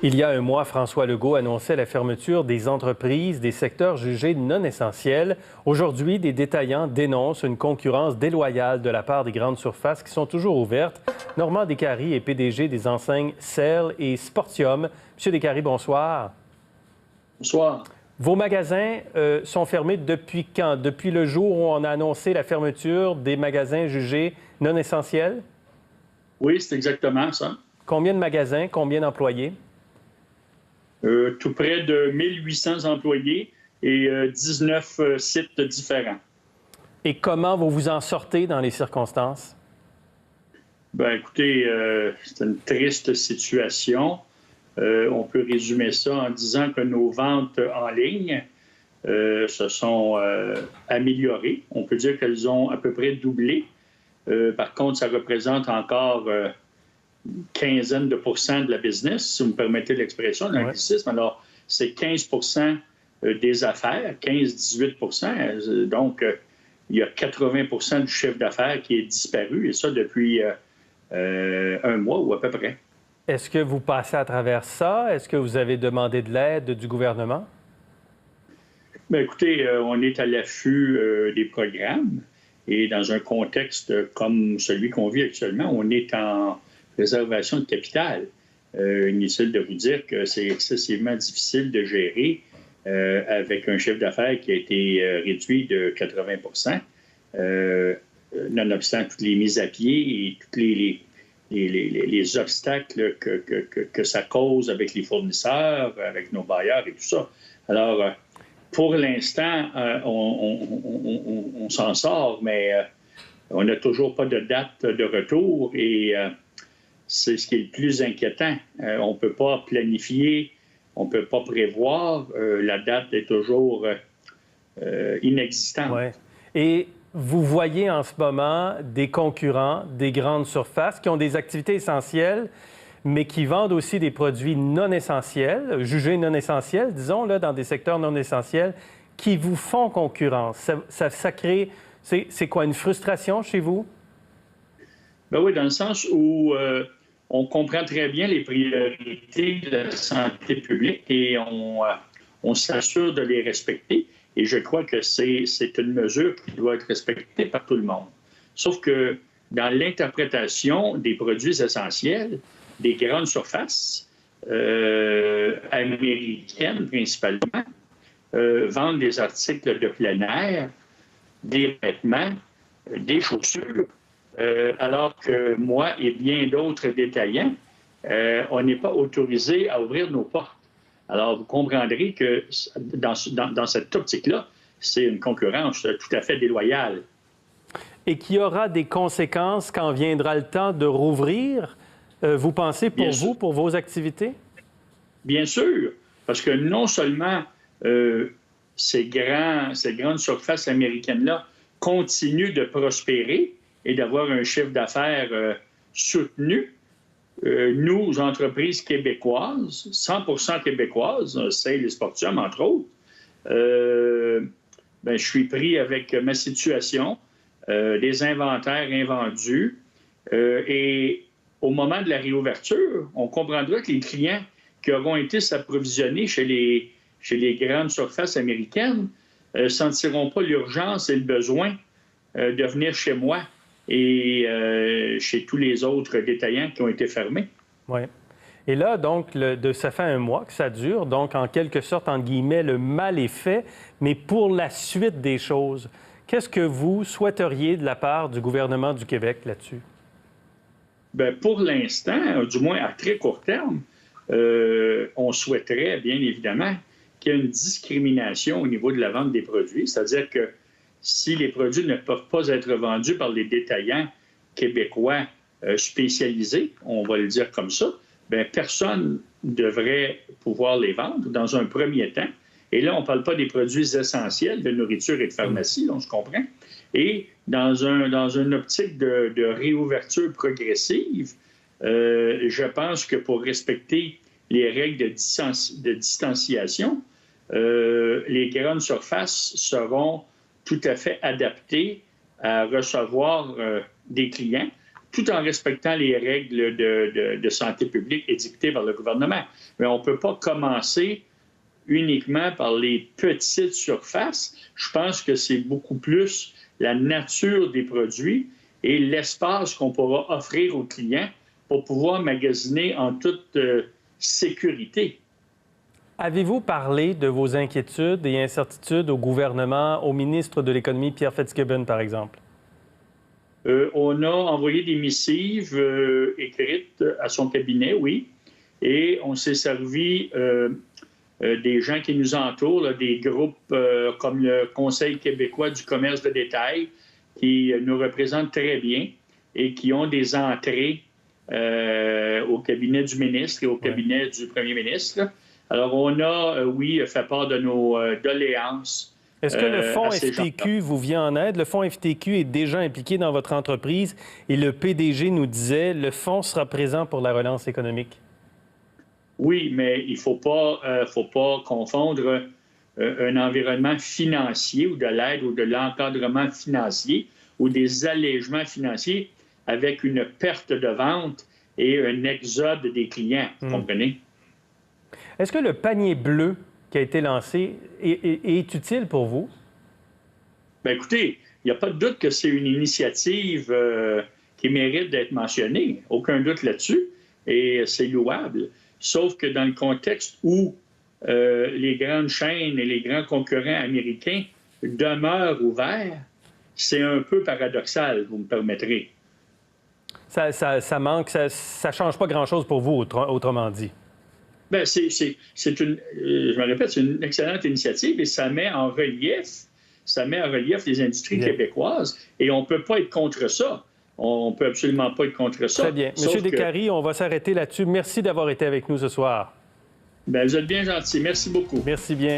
Il y a un mois, François Legault annonçait la fermeture des entreprises des secteurs jugés non essentiels. Aujourd'hui, des détaillants dénoncent une concurrence déloyale de la part des grandes surfaces qui sont toujours ouvertes. Normand Descaries est PDG des enseignes Cell et Sportium. Monsieur Descaries, bonsoir. Bonsoir. Vos magasins sont fermés depuis quand? Depuis le jour où on a annoncé la fermeture des magasins jugés non essentiels? Oui, c'est exactement ça. Combien de magasins? Combien d'employés? Tout près de 1800 employés et 19 sites différents. Et comment vous vous en sortez dans les circonstances? Ben, écoutez, c'est une triste situation. On peut résumer ça en disant que nos ventes en ligne se sont améliorées. On peut dire qu'elles ont à peu près doublé. Par contre, ça représente encore une quinzaine de pourcents de la business, si vous me permettez l'expression, l'anglicisme. Alors, c'est 15 des affaires, 15-18 Donc, il y a 80 du chiffre d'affaires qui est disparu, et ça depuis un mois ou à peu près. Est-ce que vous passez à travers ça? Est-ce que vous avez demandé de l'aide du gouvernement? Bien, écoutez, on est à l'affût des programmes, et dans un contexte comme celui qu'on vit actuellement, on est en réservation de capital. Inutile de vous dire que c'est excessivement difficile de gérer avec un chiffre d'affaires qui a été réduit de 80 nonobstant toutes les mises à pied et tous les obstacles que ça cause avec les fournisseurs, avec nos bailleurs et tout ça. Alors, pour l'instant, on s'en sort, mais on n'a toujours pas de date de retour et c'est ce qui est le plus inquiétant. On ne peut pas planifier, on ne peut pas prévoir. La date est toujours inexistante. Ouais. Et vous voyez en ce moment des concurrents, des grandes surfaces qui ont des activités essentielles, mais qui vendent aussi des produits non essentiels, jugés non essentiels, disons, là, dans des secteurs non essentiels, qui vous font concurrence. Ça crée... C'est quoi, une frustration chez vous? Ben oui, dans le sens où on comprend très bien les priorités de la santé publique et on s'assure de les respecter. Et je crois que c'est une mesure qui doit être respectée par tout le monde. Sauf que dans l'interprétation des produits essentiels, des grandes surfaces américaines principalement, vendent des articles de plein air, des vêtements, des chaussures, alors que moi et bien d'autres détaillants, on n'est pas autorisé à ouvrir nos portes. Alors, vous comprendrez que dans cette optique-là, c'est une concurrence tout à fait déloyale. Et qu'il y aura des conséquences quand viendra le temps de rouvrir, vous pensez, pour vous, pour vos activités? Bien sûr, parce que non seulement ces grandes surfaces américaines-là continuent de prospérer et d'avoir un chiffre d'affaires soutenu, nous, entreprises québécoises, 100% québécoises, Cell et Sportium, entre autres, je suis pris avec ma situation, des inventaires invendus, et au moment de la réouverture, on comprendra que les clients qui auront été s'approvisionner chez les grandes surfaces américaines ne sentiront pas l'urgence et le besoin de venir chez moi et chez tous les autres détaillants qui ont été fermés. Oui. Et là, donc, ça fait un mois que ça dure. Donc, en quelque sorte, entre guillemets, le mal est fait. Mais pour la suite des choses, qu'est-ce que vous souhaiteriez de la part du gouvernement du Québec là-dessus? Bien, pour l'instant, du moins à très court terme, on souhaiterait, bien évidemment, qu'il y ait une discrimination au niveau de la vente des produits. C'est-à-dire que si les produits ne peuvent pas être vendus par les détaillants québécois spécialisés, on va le dire comme ça, bien, personne ne devrait pouvoir les vendre dans un premier temps. Et là, on ne parle pas des produits essentiels de nourriture et de pharmacie, là, on se comprend. Et dans une optique de réouverture progressive, je pense que pour respecter les règles de distanciation, les grandes surfaces seront tout à fait adaptées à recevoir des clients tout en respectant les règles de santé publique édictées par le gouvernement. Mais on ne peut pas commencer uniquement par les petites surfaces. Je pense que c'est beaucoup plus la nature des produits et l'espace qu'on pourra offrir aux clients pour pouvoir magasiner en toute sécurité. Avez-vous parlé de vos inquiétudes et incertitudes au gouvernement, au ministre de l'Économie, Pierre Fitzgibbon, par exemple? On a envoyé des missives écrites à son cabinet, oui, et on s'est servi des gens qui nous entourent, là, des groupes comme le Conseil québécois du commerce de détail, qui nous représentent très bien et qui ont des entrées au cabinet du ministre et au cabinet du premier ministre. Alors, on a, oui, fait part de nos doléances. Est-ce que le fonds FTQ vous vient en aide? Le fonds FTQ est déjà impliqué dans votre entreprise et le PDG nous disait le fonds sera présent pour la relance économique. Oui, mais il ne faut pas confondre un environnement financier ou de l'aide ou de l'encadrement financier ou des allègements financiers avec une perte de vente et un exode des clients, vous comprenez? Est-ce que le panier bleu qui a été lancé est utile pour vous? Bien, écoutez, il n'y a pas de doute que c'est une initiative qui mérite d'être mentionnée. Aucun doute là-dessus. Et c'est louable. Sauf que dans le contexte où les grandes chaînes et les grands concurrents américains demeurent ouverts, c'est un peu paradoxal, vous me permettrez. Ça manque, ça ne change pas grand-chose pour vous, autrement dit. Bien, je me répète, c'est une excellente initiative et ça met en relief les industries québécoises et on ne peut pas être contre ça. On ne peut absolument pas être contre ça. Très bien. Monsieur Descaries, on va s'arrêter là-dessus. Merci d'avoir été avec nous ce soir. Bien, vous êtes bien gentil. Merci beaucoup. Merci bien.